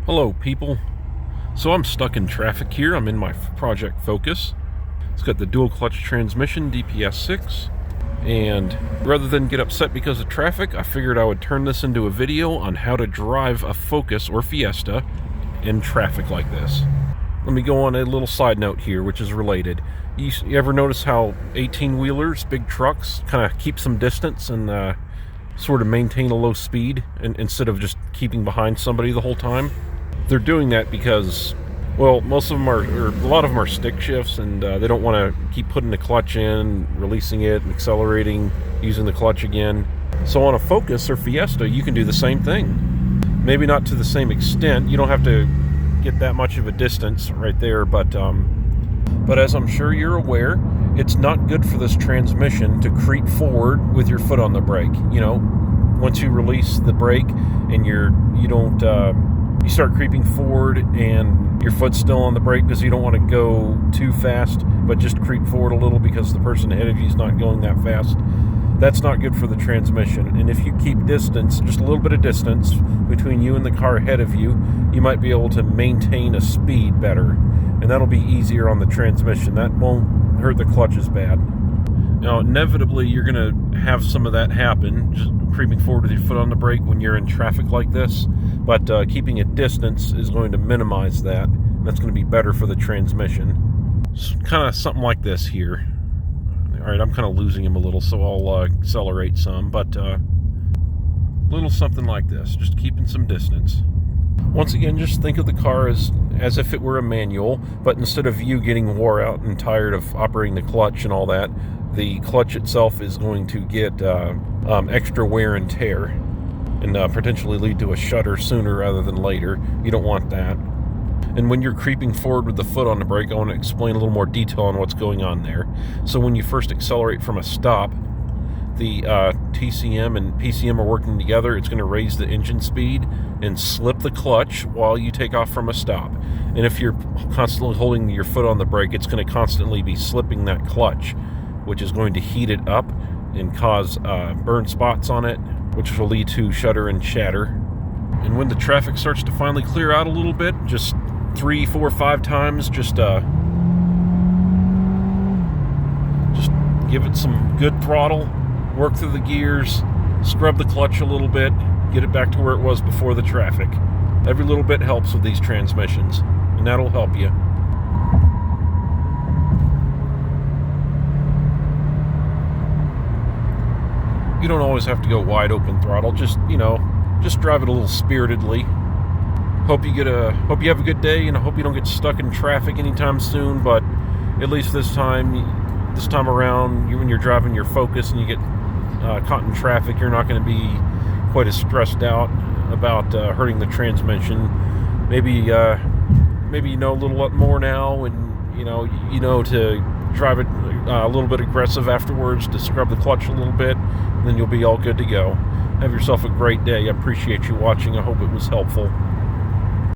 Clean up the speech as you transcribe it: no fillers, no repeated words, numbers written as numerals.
Hello people. So I'm stuck in traffic here. I'm in my Project Focus. It's got the dual clutch transmission, DPS6. And rather than get upset because of traffic, I figured I would turn this into a video on how to drive a Focus or Fiesta in traffic like this. Let me go on a little side note here, which is related. You ever notice how 18-wheelers, big trucks, kind of keep some distance and sort of maintain a low speed instead of just keeping behind somebody the whole time? They're doing that because, well, most of them are, or a lot of them are stick shifts, and they don't want to keep putting the clutch in, releasing it, and accelerating, using the clutch again. So on a Focus or Fiesta, you can do the same thing. Maybe not to the same extent. You don't have to get that much of a distance right there, but as I'm sure you're aware, it's not good for this transmission to creep forward with your foot on the brake. You know, once you release the brake and you start creeping forward and your foot's still on the brake because you don't want to go too fast, but just creep forward a little because the person ahead of you is not going that fast. That's not good for the transmission. And if you keep distance, just a little bit of distance between you and the car ahead of you, you might be able to maintain a speed better. And that'll be easier on the transmission. That won't hurt the clutch as bad. Now, inevitably, you're going to have some of that happen, just creeping forward with your foot on the brake when you're in traffic like this. But keeping a distance is going to minimize that. And that's going to be better for the transmission. Kind of something like this here. All right, I'm kind of losing him a little, so I'll accelerate some. But a little something like this, just keeping some distance. Once again, just think of the car as if it were a manual, but instead of you getting wore out and tired of operating the clutch and all that, the clutch itself is going to get extra wear and tear and potentially lead to a shudder sooner rather than later. You don't want that. And when you're creeping forward with the foot on the brake, I want to explain a little more detail on what's going on there. So when you first accelerate from a stop, the TCM and PCM are working together. It's going to raise the engine speed and slip the clutch while you take off from a stop. And if you're constantly holding your foot on the brake, it's going to constantly be slipping that clutch, which is going to heat it up and cause burn spots on it, which will lead to shudder and shatter. And when the traffic starts to finally clear out a little bit, just 3, 4, 5 times, just give it some good throttle. Work through the gears, scrub the clutch a little bit, get it back to where it was before the traffic. Every little bit helps with these transmissions, and that'll help you. You don't always have to go wide open throttle, just drive it a little spiritedly. Hope you have a good day, and I hope you don't get stuck in traffic anytime soon, but at least this time around, when you're driving your Focus and you get caught in traffic, you're not going to be quite as stressed out about hurting the transmission. Maybe you know a little more now, and you know to drive it a little bit aggressive afterwards, to scrub the clutch a little bit, and then you'll be all good to go. Have yourself a great day. I appreciate you watching. I hope it was helpful.